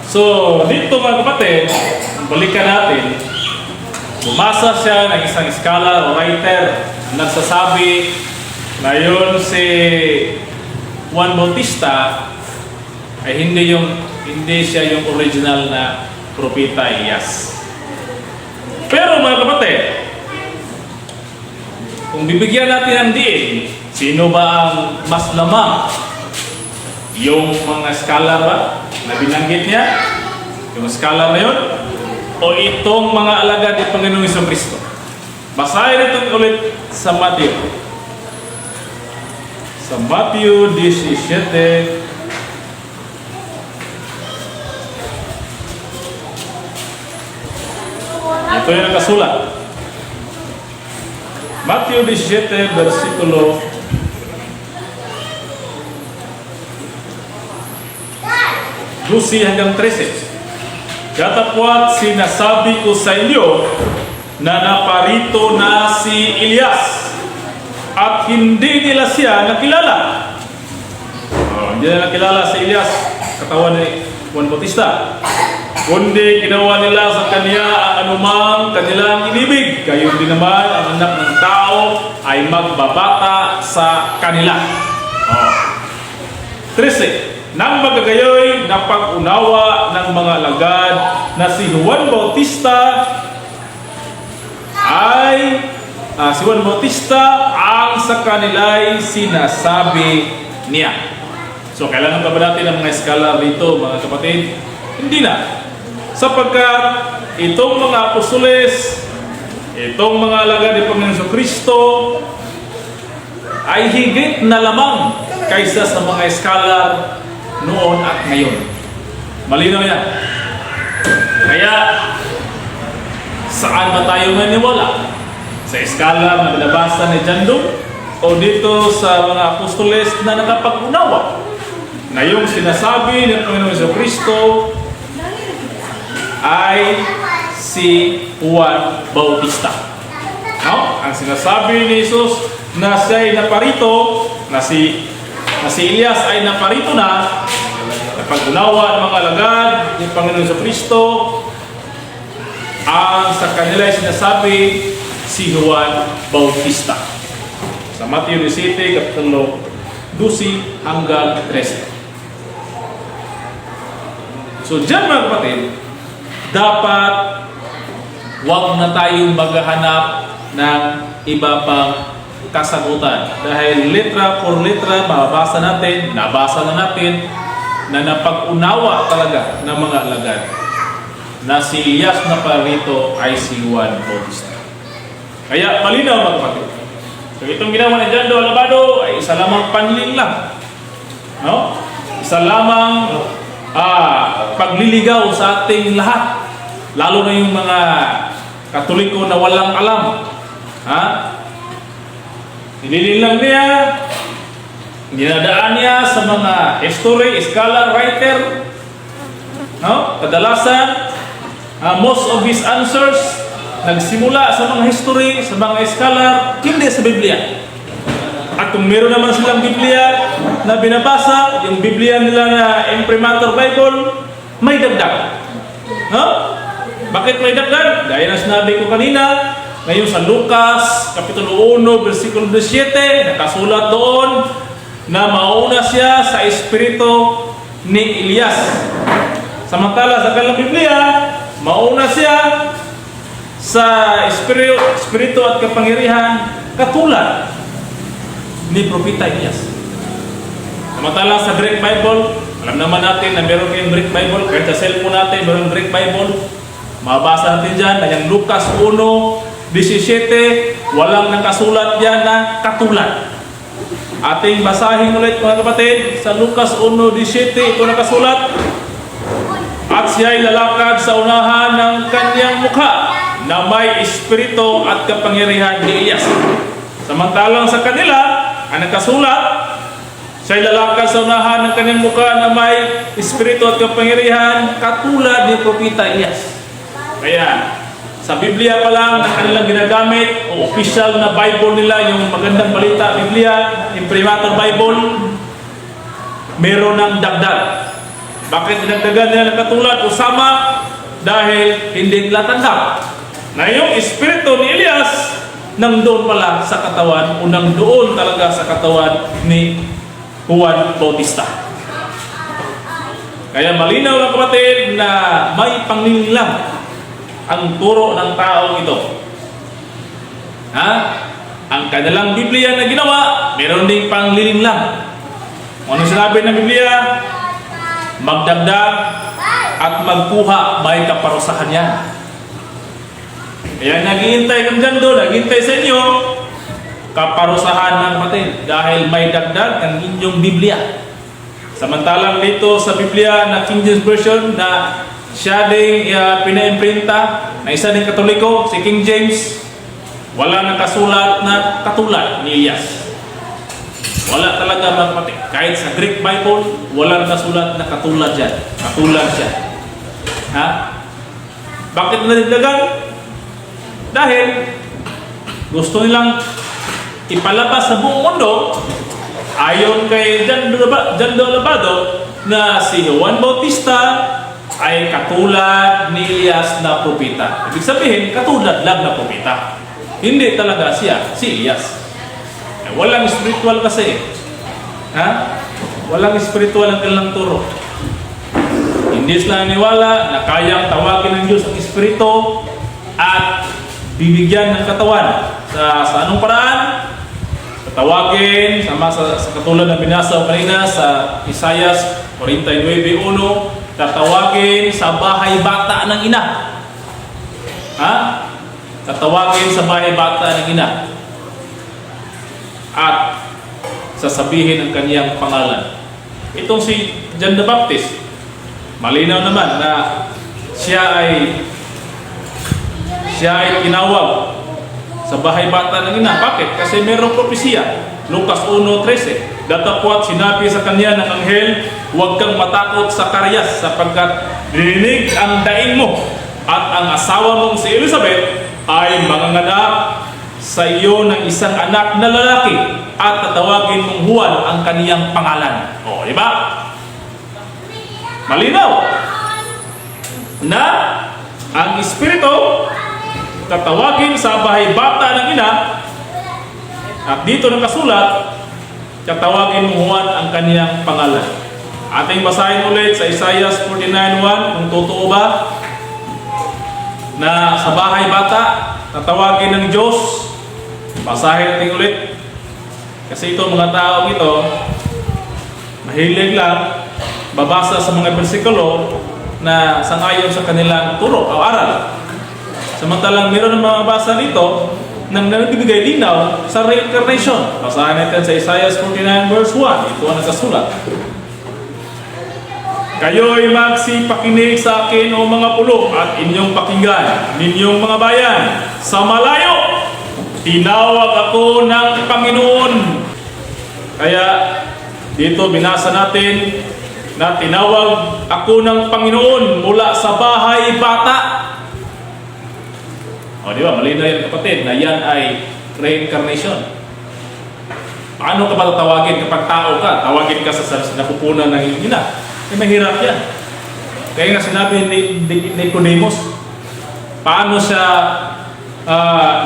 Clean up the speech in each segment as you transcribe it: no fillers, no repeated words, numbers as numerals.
So, dito mga kapatid, balikan natin. Bumasa siya ng isang scholar o writer na nagsasabi na yun si Juan Bautista ay hindi siya yung original na propeta Elias. Pero mga kapatid, kung bibigyan natin ng diin, sino ba ang mas lamang? Yung mga scholar ba na binanggit niya? Yung scholar na yun? O itong mga alagad ni Panginoong Jesucristo? Basahin natin ulit sa Matthew. Sa Matthew 17. Ito yung nakasulat. Matthew 17, versikulo 12 hanggang 13. Datapwat sinasabi ko sa inyo na naparito na si Elias at hindi nila siya nakilala. Hindi nila nakilala si Elias, katawan ni Juan Bautista. Kundi ginawa nila sa kanya ang anumang kanilang inibig. Gayon din naman ang anak ng tao ay magbabata sa kanila. 13. Nang magagayoy na pag-unawa ng mga alagad na si Juan Bautista ang sa kanila'y sinasabi niya. So, kailangan pa ba natin ang mga scholar dito, mga kapatid? Hindi na. Sapagkat itong mga apostoles, itong mga alagad ni Panginoon Jesucristo ay higit na lamang kaysa sa mga scholar noon at ngayon. Malinaw yan. Kaya, saan ba tayo maniwala? Sa scholar na binabasa ni John Doe o dito sa mga apostoles na nakapag-unawa na yung sinasabi ng Panginoon Jesucristo ay si Juan Bautista. No? Ang sinasabi ni Jesus na siya'y naparito, na si Elias ay naparito na, pag-unawa ng mga alagad ni Panginoon Jesucristo, ang sa kanila ay sinasabi si Juan Bautista. Sa Matthew 17, kapitulo 12 hanggang 13. So dyan mga kapatid, dapat wag na tayong maghahanap ng iba pang kasagutan. Dahil litra por litra, nabasa na natin na napag-unawa talaga ng mga alagad na si Elias na parito ay si Juan Bautista. Kaya malinaw mga kapatid. So itong ginawa ni John Doe Alabado ay isa lamang panling lang. No? Isa lamang pagliligaw sa ating lahat. Lalo na yung mga Katoliko na walang alam. Nilililang niya, dinadaan niya sa mga history, scholar, writer. No? Kadalasan, most of his answers nagsimula sa mga history, sa mga scholar, hindi sa Biblia. At kung meron naman silang Biblia na binabasa, yung Biblia nila na Imprimatur Bible, may dagdag. No? Bakit may dagdag? Gaya na sinabi ko kanina, ngayon sa Lucas, Kapitulo 1, versikulo 17, nakasulat doon na mauna siya sa espiritu ni Elias. Samantala sa kanilang Biblia, mauna siya sa espiritu at kapangyarihan katulad ni Propeta Elias. Samantala sa Greek Bible, alam naman natin na meron kayong Greek Bible, kahit sa cellphone natin meron Greek Bible. Mabasa natin dyan na yung Lucas 1:17, walang nakasulat dyan na katulad. Ating basahin ulit mga kapatid sa Lucas 1:17, ito nakasulat. At siya'y lalakad sa unahan ng kanyang mukha na may espiritu at kapangyarihan ni Elias. Samantalang sa kanila, ang nakasulat, siya'y lalakad sa unahan ng kanyang mukha na may espiritu at kapangyarihan katulad ni Propeta Elias. Kaya, sa Biblia pa lang na kanilang ginagamit, o official na Bible nila, yung magandang balita, Biblia, Imprimatur Bible, meron ng dagdag. Bakit dinagdagan nila ng katulad o sama? Dahil hindi nila tanggap na yung espiritu ni Elias nang-doon pala sa katawan o nang-doon talaga sa katawan ni Juan Bautista. Kaya malinaw na kapatid na may panglilang ang turo ng taong ito. Ang kanilang Biblia na ginawa, meron ding panglilang. Ano sinabi ng Biblia? Magdagdag at magkuha, may kaparusahan yan. Kaya naghihintay kami dyan doon, naghihintay sa inyo, kaparusahan ng kapatid, dahil may dagdag ang inyong Biblia. Samantalang dito sa Biblia na King James Version na siya ding pina-imprinta na isa ding Katoliko, si King James, wala nakasulat na katulad ni Elias. Wala talaga mga kapatid. Kahit sa Greek Bible, wala nakasulat na katulad dyan. Katulad siya. Bakit nadagdagan? Dahil gusto nilang ipalabas sa buong mundo, ayon kay John Labado, na si Juan Bautista ay katulad ni Elias na propeta. Ibig sabihin, katulad lang na propeta. Hindi talaga siya, si Elias. Walang spiritual kasi. Walang spiritual ang kanilang turo. Hindi sila naniwala na kayang tawagin ng Diyos ang espiritu at bibigyan ng katawan. Sa anong paraan? Tawagin, sa katulad na binasa ko kanina sa Isaias 49:1, tatawagin sa bahay bata ng ina. Tatawagin sa bahay bata ng ina. At sasabihin ang kaniyang pangalan. Itong si John the Baptist, malinaw naman na siya ay tinawag sa bahay bata ng ina. Bakit? Kasi mayroong propesya. Lucas 1:13. Datapwat sinabi sa kanya ng anghel, huwag kang matakot sa Sakarias, sapagkat dininig ang daing mo at ang asawa mong si Elizabeth ay manganganak sa iyo ng isang anak na lalaki at tatawagin mong Juan ang kaniyang pangalan. Di ba? Malinaw na ang espiritu tatawagin sa bahay bata ng ina, at dito nakasulat, tatawagin mong Juan ang kaniyang pangalan. Ating basahin ulit sa Isaiah 49:1 kung totoo ba na sa bahay bata tatawagin ng Diyos. Basahin natin ulit. Kasi ito mga taong ito, mahilig lang babasa sa mga bersikulo na sangayon sa kanilang turo o aral. Samantalang meron ng mga basa dito nang nagbibigay linaw sa reincarnation. Basahin natin sa Isaiah 49:1. Ito ang nakasulat. Kayo'y magsipakinig sa akin o mga pulo at inyong pakinggan, ninyong mga bayan. Sa malayo, tinawag ako ng Panginoon. Kaya dito binasa natin na tinawag ako ng Panginoon mula sa bahay bata. Di ba? Malinaw yan kapatid na yan ay reincarnation. Paano ka ba tatawagin kapag tao ka? Tawagin ka sa napupunan ng iyong ina. Mahirap yan. Kaya nga sinabi ni Nicodemus, paano siya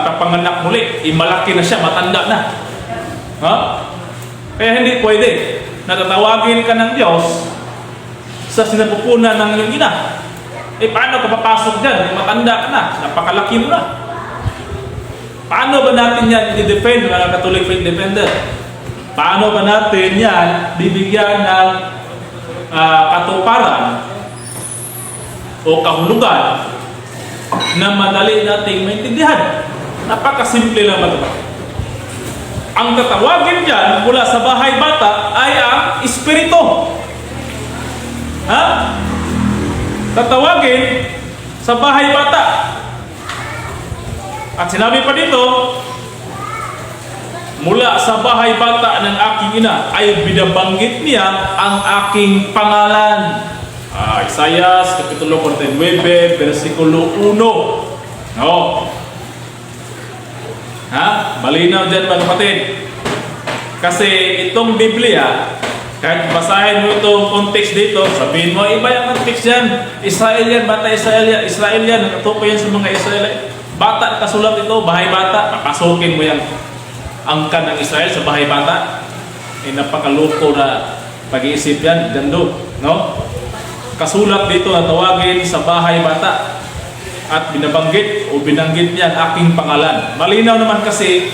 kapanganak muli? Malaki na siya, matanda na. Kaya hindi pwede na tatawagin ka ng Diyos sa sinapupunan ng iyong ina. Paano ka papasok dyan? Matanda ka na, napakalaki mo na. Paano ba natin yan i-defend, mga Catholic faith defender? Paano ba natin yan bibigyan ng katuparan o kahulugan na madali nating maintindihan? Napakasimple lang ito. Ang tatawagin dyan mula sa bahay bata ay ang espiritu. Tatawagin sa bahay bata. At sinabi pa dito, mula sa bahay bata ng aking ina ay binabanggit niya ang aking pangalan. Isaiah Kapitulo 49, versikulo 1. Malinaw dyan mga kapatid. Kasi itong Biblia Kahit basahin mo itong context dito, sabihin mo, iba yung context yan. Israel yan, bata Israel yan. Israel yan, nakatukoy yan sa mga Israel. Bata, kasulat ito, bahay bata. Papasukin mo yan. Angkan ng Israel sa bahay bata. Napakaloko na pag-iisip yan. Gando, no? Kasulat dito na tawagin sa bahay bata. At binabanggit o binanggit niya ang aking pangalan. Malinaw naman kasi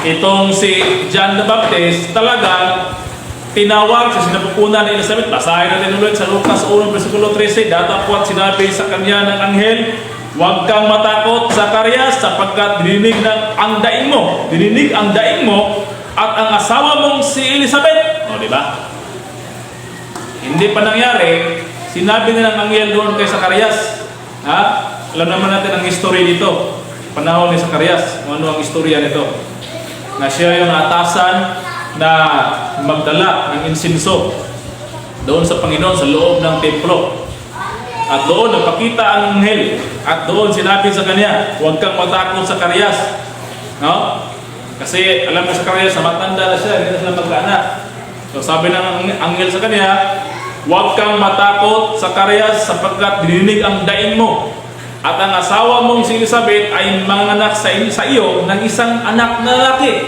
itong si John the Baptist talagang tinawag sa sinapupunan ni Elizabeth. Basahin natin ulit sa Lucas 1, versikulo 13. Datapwat sinabi sa kanya ng anghel, huwag kang matakot, Zacarias, sapagkat dininig ang daing mo. Dininig ang daing mo at ang asawa mong si Elizabeth. O, di ba? Hindi pa nangyari, sinabi na ng anghel doon kay Zacarias. Ha? Alam naman natin ang history dito. Panahon ni Zacarias. Ano ang istorya nito? Na siya yung atasan na magdala ng insinso doon sa Panginoon sa loob ng templo. At doon nagpakita ang anghel at doon sinabi sa kanya, huwag kang matakot sa Zacarias. No? Kasi alam mo sa Zacarias, matanda na siya, hindi na sila magkaanak. So sabi ng anghel sa kanya, huwag kang matakot sa Zacarias sapagkat dininig ang daing mo at ang asawa mong si Elizabeth ay manganak sa iyo ng isang anak na lalaki.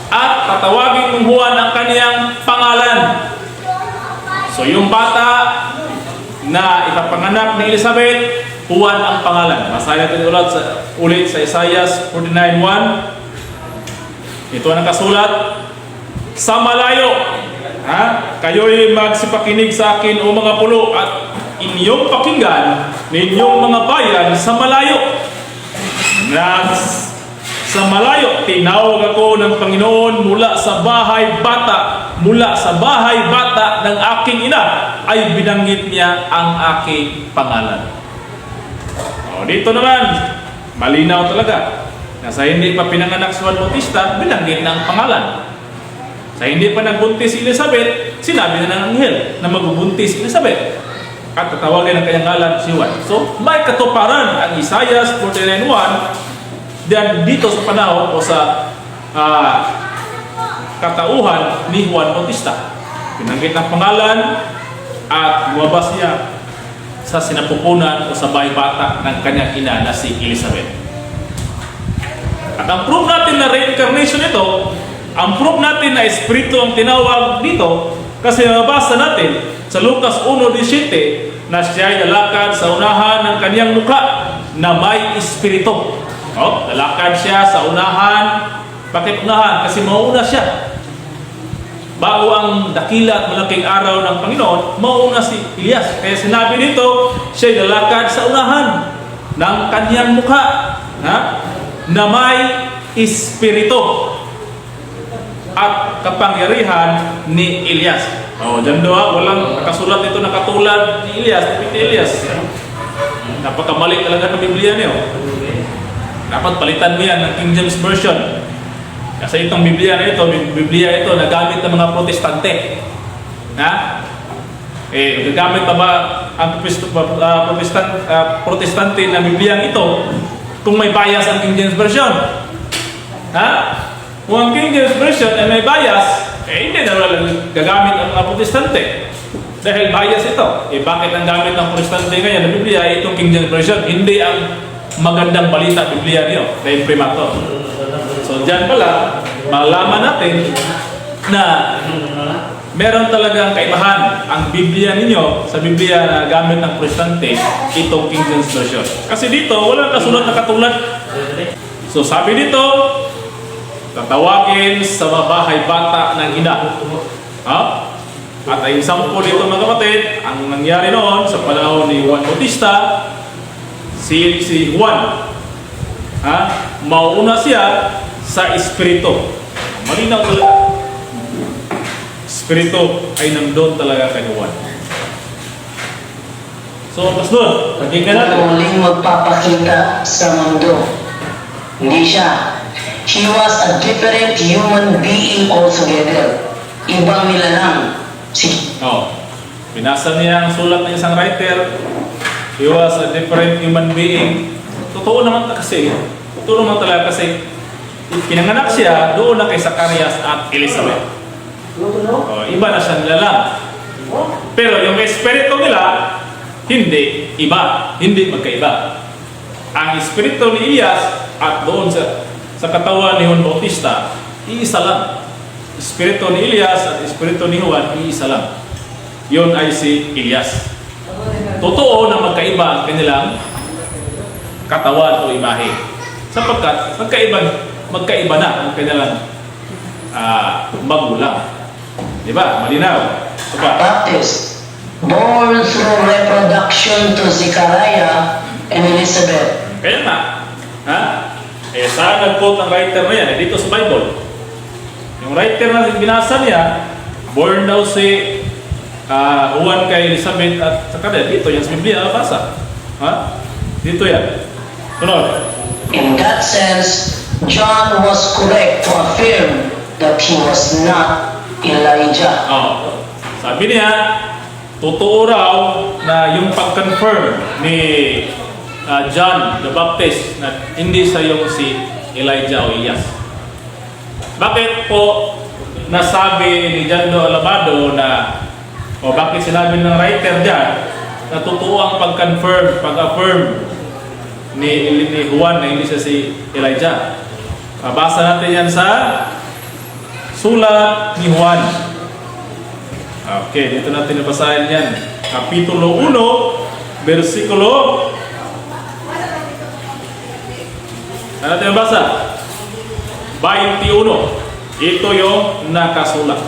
At tatawagin mong Juan ang kaniyang pangalan. So yung bata na ipapanganak ni Elizabeth, Juan ang pangalan. Basahin natin ulit sa Isaiah 49:1. Ito ang nakasulat. Sa malayo, kayo'y magsipakinig sa akin o mga pulo at inyong pakinggan ninyong mga bayan sa malayo. Sa malayo, tinawag ako ng Panginoon mula sa bahay bata. Mula sa bahay bata ng aking ina ay binanggit niya ang aking pangalan. O, dito naman, malinaw talaga. Na sa hindi pa pinanganak si Juan Bautista, binanggit na ang pangalan. Sa hindi pa nagbuntis si Elizabeth, sinabi na ng anghel na magbubuntis si Elizabeth. At tatawagin ang kanyang ngalan si Juan. So, may katuparan ang Isaiah 49:1 dan dito sa panahon o sa katauhan ni Juan Bautista. Binanggit ang pangalan at lumabas niya sa sinapupunan o sa bahay bata ng kanyang ina na si Elizabeth. At ang proof natin na reincarnation ito, ang proof natin na espiritu ang tinawag dito, kasi nabasa natin sa Lucas 1:17 na siya ay lalakad sa unahan ng kanyang mukha na may espiritu. Lalakad siya sa unahan. Bakit unahan? Kasi mauna siya. Bago ang dakila at malaking araw ng Panginoon, mauna si Elias. Kaya sinabi dito, siya ay lalakad sa unahan ng kanyang mukha na may espiritu at kapangyarihan ni Elias. Diyan doon, walang nakasulat ito na katulad ni Elias, Napakamali talaga ng Biblia niyo. Dapat palitan mo yan ng King James Version. Kasi itong Biblia na ito, Biblia ito na gamit ng mga protestante. Gagamit pa ba ang protestante na Biblia ito kung may bias ang King James Version? Kung ang King James Version ay may bias, hindi na lang gagamit ang mga protestante. Dahil bias ito. Bakit ang gamit ng protestante ngayon na Biblia ay itong King James Version? Hindi ang magandang balita Biblia niyo na imprimatur. So dyan pala, malaman natin na meron talagang kaibahan ang Biblia ninyo sa Biblia na gamit ng protestante, itong King James Version. Kasi dito, walang kasulat na katulad. So sabi dito, tatawagin sa bahay bata ng ina. At ay sample dito mga kapatid, ang nangyari noon sa panahon ni Juan Bautista, si Juan, mauna siya sa espiritu. Malinaw talaga. Espiritu ay nandun talaga kay Juan. So, Pastor, pakinggan natin. Muling magpapakita sa mundo. Hindi siya. He was a different human being altogether. Ibang nilalang. Binasa niya ang sulat ng isang writer. He was a different human being. Totoo naman talaga kasi pinanganak siya doon na kay Zacarias at Elizabeth. Iba na siya nilalang. Pero yung espiritu nila, hindi iba, hindi magkaiba. Ang espiritu ni Elias at doon sa katawan ni Juan Bautista, iisa lang. Espiritu ni Elias at espiritu ni Juan, iisa lang. Yun ay si Elias. Totoo na magkaiba ang kanilang katawan o imahe. Sapagkat magkaiba na ang kanilang magulang. Diba? Malinaw. Baptist, born through reproduction to Zechariah and Elizabeth. Kaya nga, saan nag-quote ang writer na yan? Dito sa Bible. Yung writer na binasa niya, born daw si Juan kay Elizabeth at saka dito yan sa Biblia nabasa. Dito yan. Tunod. In that sense, John was correct to affirm that he was not Elijah. Sabi niya, totoo raw na yung pag-confirm ni John the Baptist na hindi sa yung si Elijah o Elias. Bakit po nasabi ni John do Alabado na bakit sinabi ng writer dyan na totoo ang pag-confirm, pag-affirm ni Juan na hindi siya si Elijah? Basa natin yan sa sulat ni Juan. Okay, dito natin nabasahin yan. Kapitulo 1, versikulo. Ano natin nabasa? 21. Ito yung nakasulat.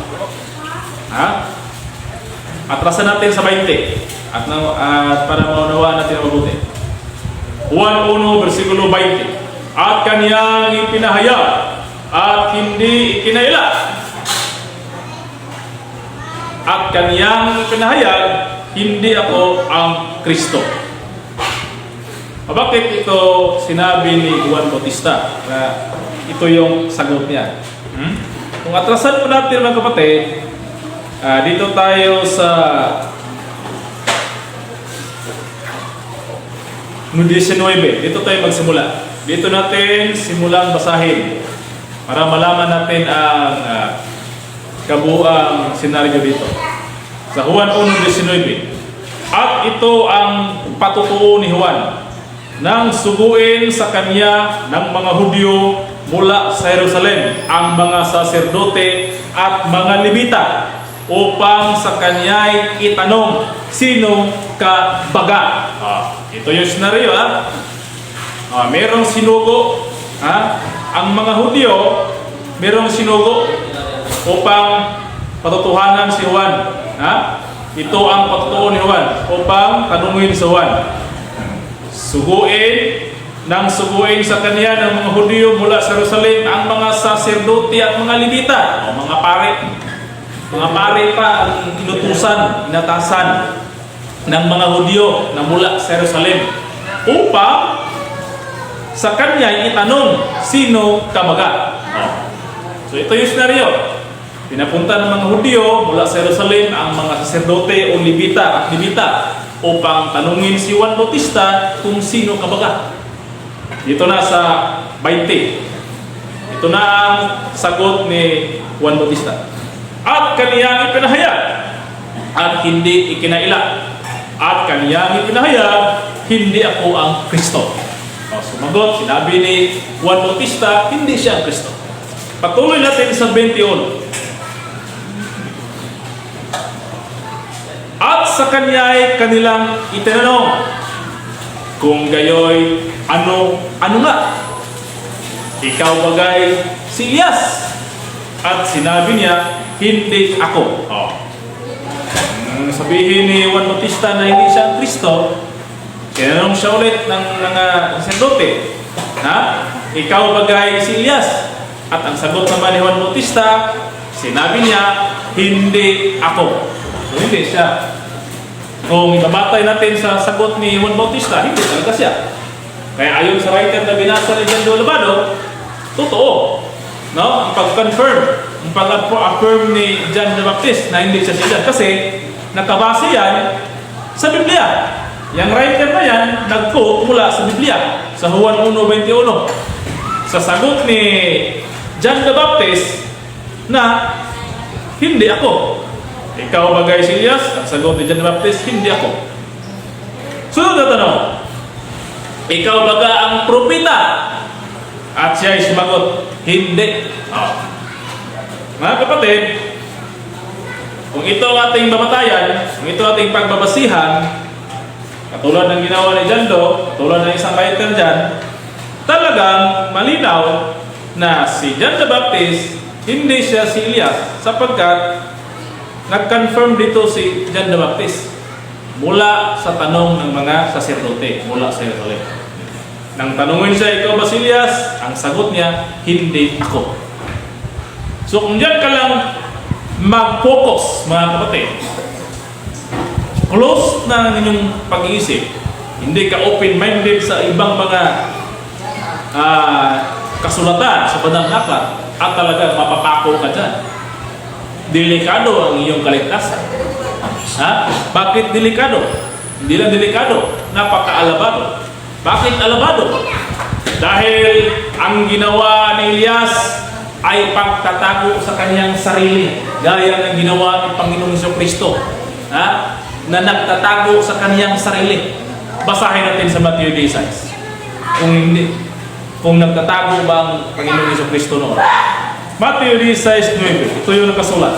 Atrasan natin sa 20. At para maunawaan natin ang mabuti. Juan 1, versikulo 20. At kaniyang ipinahayag at hindi ikinaila. At kaniyang ipinahayag, hindi ako ang Kristo. Bakit ito sinabi ni Juan Bautista? Na ito yung sagot niya. Kung atrasan po natin mga kapatid, dito tayo sa 19. Dito tayo magsimula. Dito natin simulang basahin para malaman natin ang kabuang senaryo dito. Sa Juan 1:19. At ito ang patutuo ni Juan nang suguin sa kanya ng mga Hudyo mula sa Jerusalem ang mga saserdote at mga Levita upang sa kanya'y itanong sino ka baga. Ito yung senaryo. Merong sinugo. Ang mga Hudyo merong sinugo upang patutuhanan si Juan. Ito ang patutuo ni Juan upang tanungin si Juan. Suguin sa kanya ng mga Hudyo mula sa Jerusalem ang mga saserdote at mga Levita, mga pare. Mga pare pa ang inutusan, inatasan ng mga Hudyo na mula sa Jerusalem upang sa kanya itanong sino ka baga. So ito yung senaryo. Pinapunta ng mga Hudyo mula sa Jerusalem ang mga saserdote o Levita at Levita upang tanungin si Juan Bautista kung sino ka baga. Ito na sa 20. Ito na ang sagot ni Juan Bautista. At kaniyang ipinahayag at hindi ikinaila. At kaniyang ipinahayag, hindi ako ang Kristo. Sumagot, sinabi ni Juan Bautista, hindi siya ang Kristo. Patuloy natin sa 21. At sa kanya'y kanilang itinanong, kung gayoy, ano nga? Ikaw bagay si Elias? At sinabi niya, hindi ako. Sabihin ni Juan Bautista na hindi siya ang Kristo, tinanong siya ulit ng mga saserdote, ikaw bagay si Elias? At ang sagot naman ni Juan Bautista, sinabi niya, hindi ako. So, hindi siya. Kung ibabatay natin sa sagot ni Juan Bautista, hindi talaga siya. Kaya ayon sa writer na binasa ni John do Alabado, totoo. Ang pag-confirm, ang pag-affirm ni John the Baptist na hindi siya sila. Kasi nakabase yan sa Biblia. Yang writer na yan, nag-quote mula sa Biblia, sa Juan 1:21. Sa sagot ni John the Baptist na hindi ako. Ikaw bagay si Elias? Ang sagot ni John the Baptist, hindi ako. Sunod na tanong, ikaw baga ang propeta? At siya ay sumagot, hindi. Mga kapatid, kung ito ang ating babatayan, kung ito ang ating pagbabasihan, katulad ng ginawa ni John Doe, katulad ng isang writer dyan, talagang malinaw na si John the Baptist, hindi siya si Elias, sapagkat nag-confirm dito si John the Baptist mula sa tanong ng mga saserdote mula sa Jerusalem. Nang tanungin siya, ikaw ba si Elias? Ang sagot niya, hindi ako. So kung dyan ka lang mag-focus, mga kapatid, close na ang inyong pag-iisip, hindi ka open-minded sa ibang mga kasulatan sa Banal na Aklat, at talaga mapapako ka dyan. Delikado ang iyong kaligtasan. Bakit delikado? Hindi lang delikado, napaka-alabado. Bakit alabado? Dahil ang ginawa ni Elias ay pagtatago sa kanyang sarili, gaya ng ginawa ng Panginoong Jesucristo, na nagtatago sa kanyang sarili. Basahin natin sa Matthew 16. Kung nagtatago ba ang Panginoong Jesucristo noon. Matthew 16:9. Ito yung nakasulat.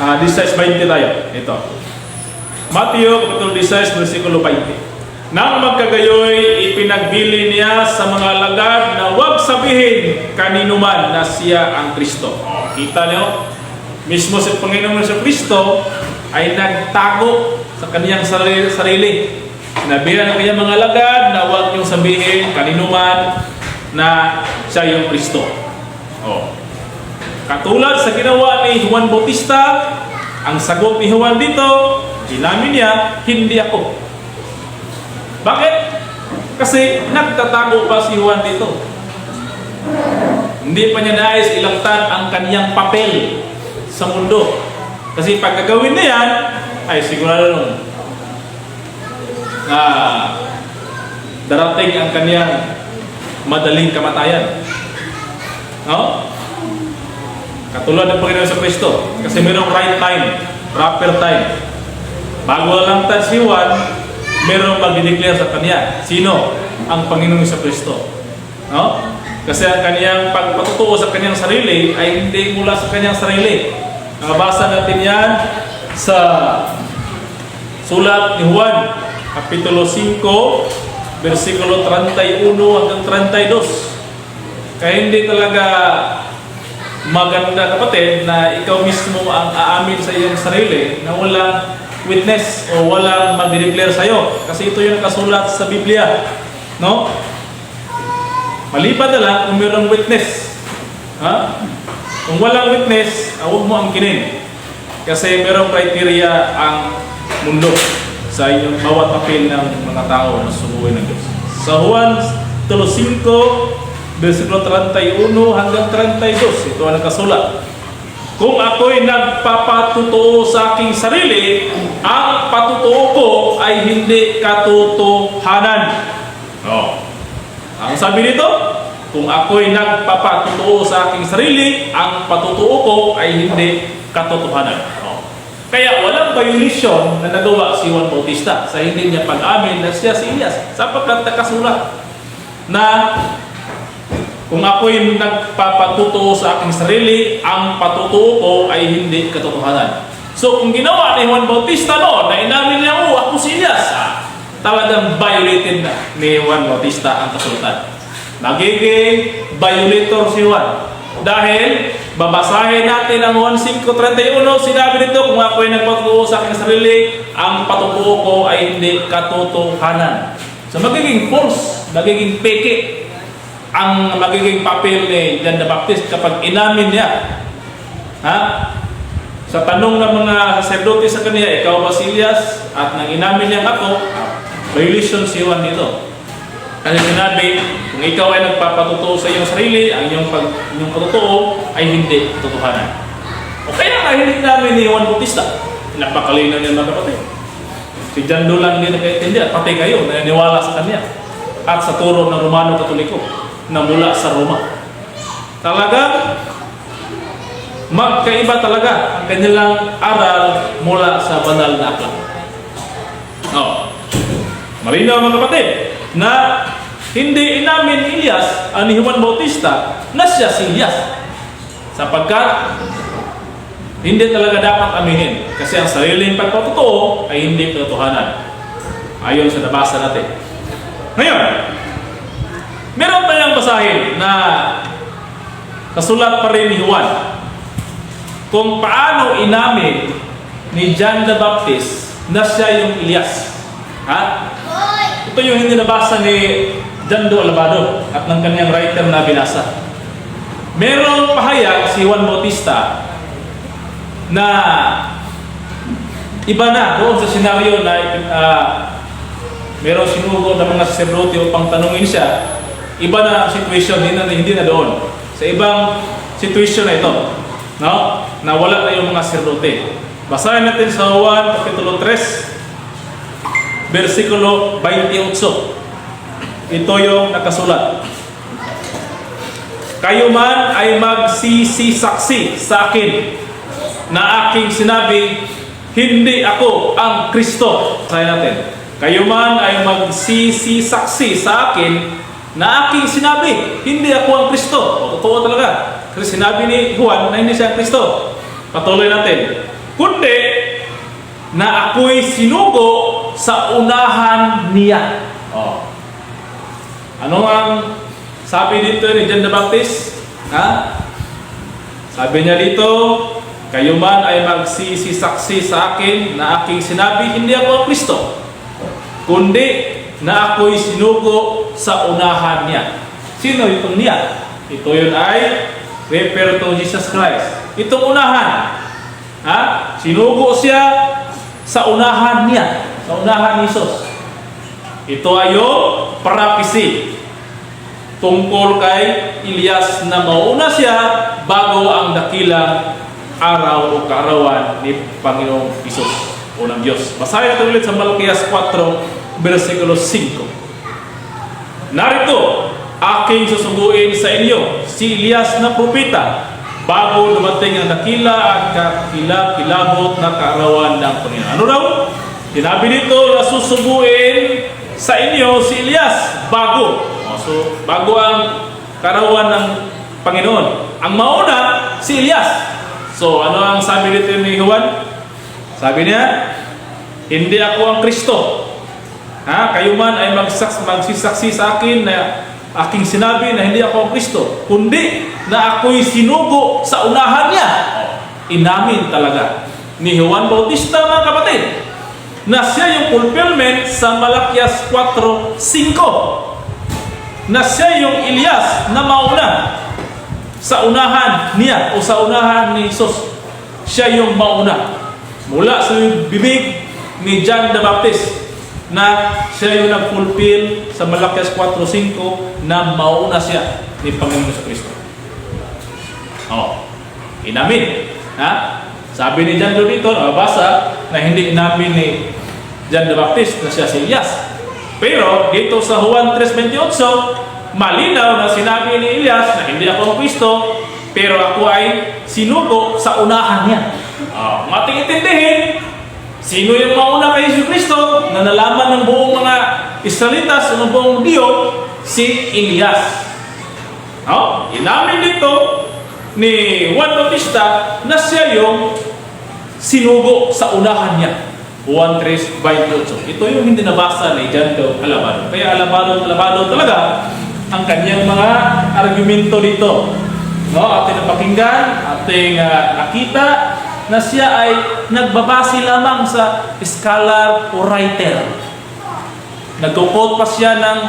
16:20 tayo. Ito. Matthew kapitulo 16 versikulo 20. Nang magkagayoy, ipinagbili niya sa mga alagad na huwag sabihin kanino man na siya ang Kristo. Kita niyo? Mismo si Panginoon sa Kristo ay nagtago sa kaniyang sarili. Sinabihan ng kanyang mga alagad na huwag niyong sabihin kanino man na siya yung Kristo. Katulad sa ginawa ni Juan Bautista, ang sagot ni Juan dito, inamin niya, hindi ako. Bakit? Kasi nagtatago pa si Juan dito. Hindi pa niya nais ilangtan ang kaniyang papel sa mundo. Kasi pag gagawin na yan, ay sigurado nung darating ang kaniyang madaling kamatayan. No? Katulad ng Panginoon sa Kristo. Kasi mayroong right time, proper time. Bago langtan si Juan, mayroong mag-declare sa kanya. Sino? Ang Panginoon sa Kristo. No? Kasi ang kaniyang pagpatutuo sa kaniyang sarili ay hindi mula sa kaniyang sarili. Nabasa natin yan sa sulat ni Juan, Kapitulo 5, versikulo 31 hanggang 32. Kaya hindi talaga maganda, kapatid, na ikaw mismo ang aamin sa iyong sarili na walang witness o walang mag-declare sa iyo. Kasi ito yung nakasulat sa Biblia. No? Maliban na lang kung mayroong witness. Kung walang witness, huwag mo angkinin. Kasi mayroong criteria ang mundo sa inyong bawat papel ng mga tao na subuhin ng Diyos. Sa Juan 5, versikulo 31 hanggang 32, ito ang nakasulat. Kung ako'y nagpapatutuo sa aking sarili, ang patutuo ko ay hindi katotohanan. Ang sabi nito, kung ako'y nagpapatutuo sa aking sarili, ang patutuo ko ay hindi katotohanan. Kaya walang violation na nagawa si Juan Bautista sa hindi niya pag-amin na siya si Elias, sapagkat nakasulat na kung ako'y nagpapatutuo sa aking sarili, ang patutuo ko ay hindi katotohanan. So kung ginawa ni Juan Bautista noon na inamin niya, ako si Elias, talagang violated na ni Juan Bautista ang kasulatan. Magiging violator si Juan. Dahil babasahin natin ang Juan 5:31, sinabi dito, kung ako'y nagpatutuo sa aking sarili, ang patutuo ko ay hindi katotohanan. So magiging false, magiging peke ang magiging papel ni John the Baptist kapag inamin niya. Sa tanong ng mga sacerdote sa kanya, ikaw ba si Elias? At nang inamin niya ako, violation si Juan dito. Kasi sinabi, kung ikaw ay nagpapatutuo sa iyong sarili, ang iyong patutuo ay hindi katotohanan. O kaya nga hindi namin ni Juan Bautista. Napakalinaw niya mga kapatid. Si John Doe lang hindi nagkaintindi at pati kayo naniniwala sa kanya. At sa turo ng Romano Katoliko na mula sa Roma. talagang magkaiba talaga ang kanilang aral mula sa banal na aklat. Malinaw mga kapatid na hindi inamin ni Elias ni Juan Bautista na siya si Elias, sapagkat hindi talaga dapat aminin kasi ang sariling pagpapatotoo ay hindi katotohanan ayon sa nabasa natin. Ngayon, meron tayong basahin na kasulat pa rin ni Juan kung paano inamin ni John the Baptist na siya yung Elias. Ito yung hindi nabasa ni John Do Alabado at ng kanyang writer na binasa. Merong pahayag si Juan Bautista na iba na doon sa senaryo na merong sinugo ng mga sacerdote upang tanungin siya. Iba na ang situation, hindi na doon. Sa ibang situation na ito, no? Na wala na yung mga sacerdote. Basahin natin sa Juan Kapitulo 3, versikulo 28. Ito yung nakasulat. Kayo man ay magsisisaksi sa akin na aking sinabi, hindi ako ang Kristo. Basahin natin. Kayo man ay magsisisaksi sa akin na aking sinabi, hindi ako ang Kristo. Totoo talaga. Kasi sinabi ni Juan na hindi siya ang Kristo. Patuloy natin. Kundi na ako'y sinugo sa unahan niya. Ano ang sabi dito ni John the Baptist? Sabi niya dito, kayo man ay magsisisaksi sa akin na aking sinabi, hindi ako ang Kristo, kundi na ako'y sinugo sa unahan niya. Sino itong niya? Ito yun ay refer to Jesus Christ. Itong unahan, sinugo siya sa unahan niya, sa unahan ni Jesus. Ito ay yung prophecy tungkol kay Elias na mauna siya bago ang dakilang araw o kaarawan ni Panginoong Isus, unang Diyos. Basahin natin ulit sa Malakias 4, versikulo 5. Narito, aking susuguin sa inyo si Elias na propeta bago dumating ang dakila at kakilabot na kaarawan ng Panginoon. Ano raw? Sinabi dito na susuguin sa inyo si Elias bago. So, bago ang kaarawan ng Panginoon. Ang mauna, si Elias. So, ano ang sabi dito ni Juan? Sabi niya, hindi ako ang Kristo. Kayo man ay magsisaksi sa akin na aking sinabi na hindi ako ang Kristo, kundi na ako'y sinugo sa unahan niya. Inamin talaga ni Juan Bautista, mga kapatid, na siya yung fulfillment sa Malakias 4:5. Na siya yung Elias na mauna sa unahan niya o sa unahan ni Jesus. Siya yung mauna mula sa bibig ni John the Baptist na siya yung nag-fulfill sa Malakias 4:5 na mauna siya ni Panginoon sa Kristo. Inamin. Sabi ni John dito, nabasa na hindi inamin ni John the Baptist na siya si Elias. Pero dito sa Juan 3:28, malinaw na sinabi ni Elias na hindi ako ang Kristo, pero ako ay sinugo sa unahan niya. Mating intindihin, sino yung mauna kay Jesus Kristo na nalaman ng buong mga Israelitas o ng buong Diyo? Si Elias. Inamin dito ni Juan Bautista na siya yung sinugo sa unahan niya. Juan 3:28. Ito yung hindi nabasa ni John Do Alabado. Kaya alabado talaga ang kanyang mga argumento dito. Ating napakinggan, ating nakita na siya ay nagbabase lamang sa scholar o writer. Nagkukot pa siya ng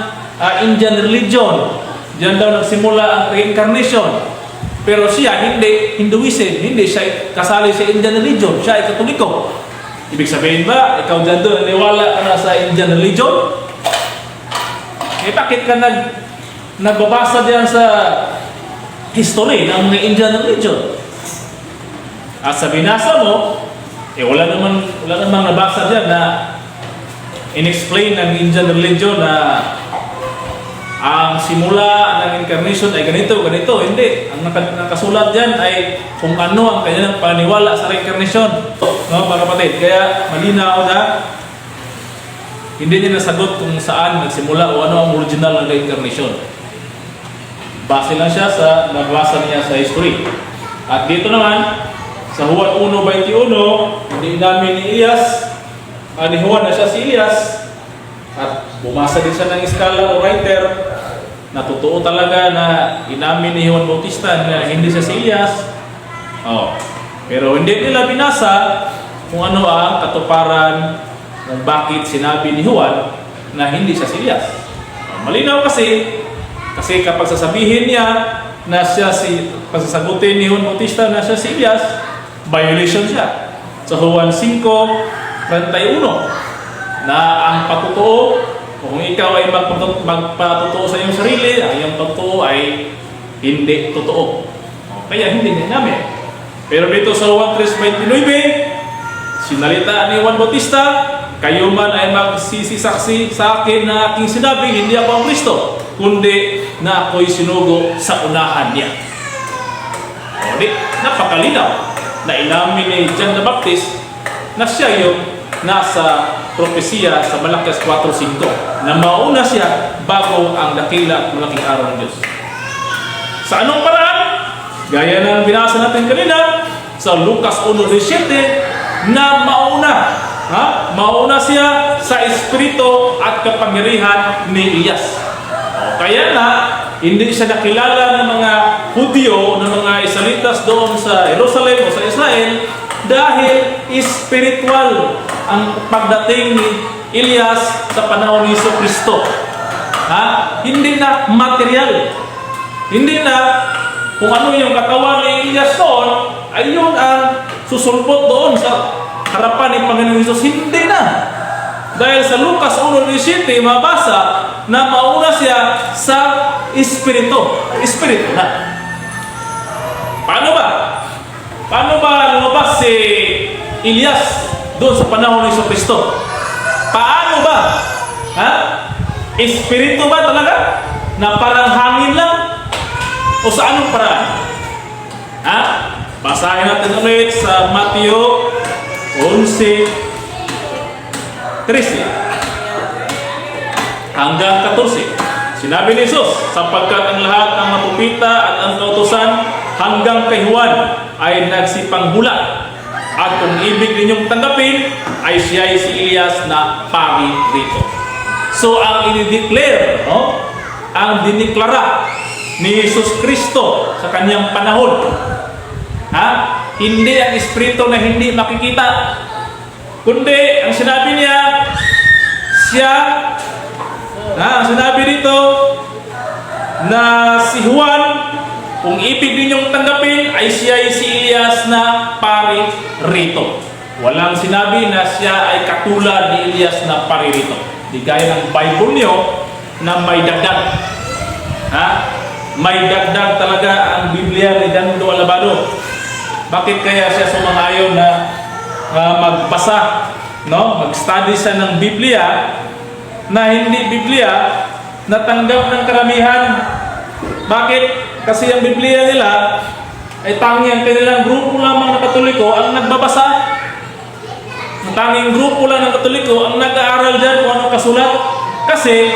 Indian religion. Diyan daw nagsimula ang reincarnation. Pero siya hindi Hinduism, hindi siya kasali sa Indian religion, siya ay Katoliko. Ibig sabihin ba, ikaw dyan doon, naniwala ka na sa Indian religion? Bakit ka nagbabasa diyan sa history ng Indian religion? At sa binasa mo, wala namang nabasa diyan na in-explain ng Indian religion na ang simula ng incarnation ay ganito, ganito. Hindi. Ang nakasulat dyan ay kung ano ang kanilang paniwala sa reincarnation. No, mga kapatid. Kaya malinaw na hindi niya nasagot kung saan nagsimula o ano ang original ng reincarnation. Base lang siya sa nabasa niya sa history. At dito naman, sa Juan 1:21, hindi namin ni ni Juan na siya si Elias. At bumasa din siya ng scholar o writer na totoo talaga na inamin ni Juan Bautista na hindi siya si Elias. Pero hindi nila binasa kung ano ang katuparan kung bakit sinabi ni Juan na hindi siya si Elias. Malinaw kasi kapag sasabihin niya na siya pagsasagutin ni Juan Bautista na siya si Elias, violation siya. Sa Juan 5:31 na ang patutuo, kung ikaw ay magpatutuo sa iyong sarili, ang iyong totoo ay hindi totoo. Kaya hindi niya namin. Pero dito sa Juan 3:29, sinalita ni Juan Bautista, kayo man ay magsisisaksi sa akin na aking sinabi, hindi ako ang Kristo, kundi na ako'y sinugo sa unahan niya. Napakalinaw na inamin ni John the Baptist na siya yung nasa propesiya sa Malakias 4:5 na mauna siya bago ang dakila at malaking araw ng Diyos. Sa anong paraan? Gaya ng binasa natin kanina sa Lucas 1:17 na mauna siya sa espiritu at kapangyarihan ni Elias. Kaya na hindi siya nakilala ng mga Hudyo, ng mga Israelitas doon sa Jerusalem o sa Israel dahil spiritual ang pagdating ni Elias sa panahon ni Jesucristo. Hindi na material. Hindi na kung ano yung katawan ni Elias doon, ay yun ang susulpot doon sa harapan ni Panginoon Jesus. Hindi na. Dahil sa Lucas 1:17, mabasa na mauna siya sa Espiritu. Espiritu na. Paano ba? Paano ba lumabas si Elias doon sa panahon ni Jesucristo? Paano ba? Espiritu ba talaga? Na parang hangin lang? O sa anong paraan? Basahin natin ulit sa Mateo 11:13 hanggang 14. Sinabi ni Jesus, sapagkat ang lahat ng mapupita at ang kautusan hanggang kay Juan ay nagsipanghula. At kung ibig ninyong tanggapin, ay siya si Elias na pari rito. So ang i-declare, ang diniklara ni Jesus Kristo sa kanyang panahon, hindi ang espiritu na hindi makikita, kundi ang sinabi niya, ang sinabi dito na si Juan, kung ibig ninyong tanggapin, ay siya si Elias na pari rito. Walang sinabi na siya ay katulad ni Elias na pari rito. Di gaya ng Bible niyo na may dagdag. May dagdag talaga ang Biblia ni Dando Alabado. Bakit kaya siya sumangayon na magbasa, mag-study siya ng Biblia na hindi Biblia na tanggap ng karamihan? Bakit? Kasi ang Biblia nila ay tanging ang kanilang grupo lamang ng Katoliko ang nagbabasa. Ang tanging grupo lang ng Katoliko ang nag-aaral dyan kung anong kasulat. Kasi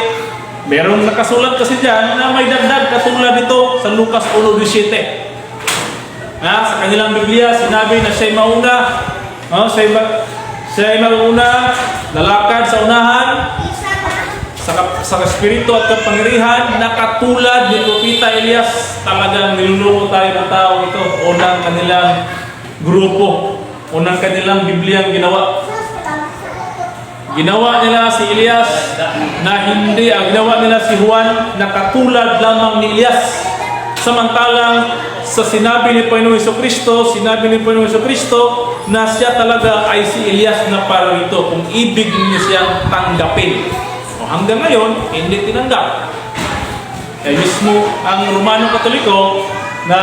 merong nakasulat kasi dyan na may dagdag katulad dito sa Lucas 1:17. Sa kanilang Biblia, sinabi na siya'y mauna. Siya'y mauna, lalakad sa unahan, sa espiritu at kapangyarihan na katulad ni Propeta Elias. Talagang niluloko tayo ng tao ito. Unang kanilang grupo, unang kanilang Bibliang ginawa. Ginawa nila si Elias na hindi, ginawa nila si Juan na katulad lamang ni Elias. Samantalang sa sinabi ni Panginoon Jesucristo na siya talaga ay si Elias na para rito kung ibig niyo siyang tanggapin. Hanggang ngayon, hindi tinanggap. Mismo ang Romano Katoliko na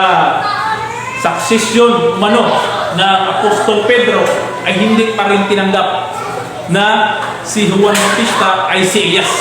succession ng Apostol Pedro ay hindi pa rin tinanggap na si Juan Bautista ay si Elias.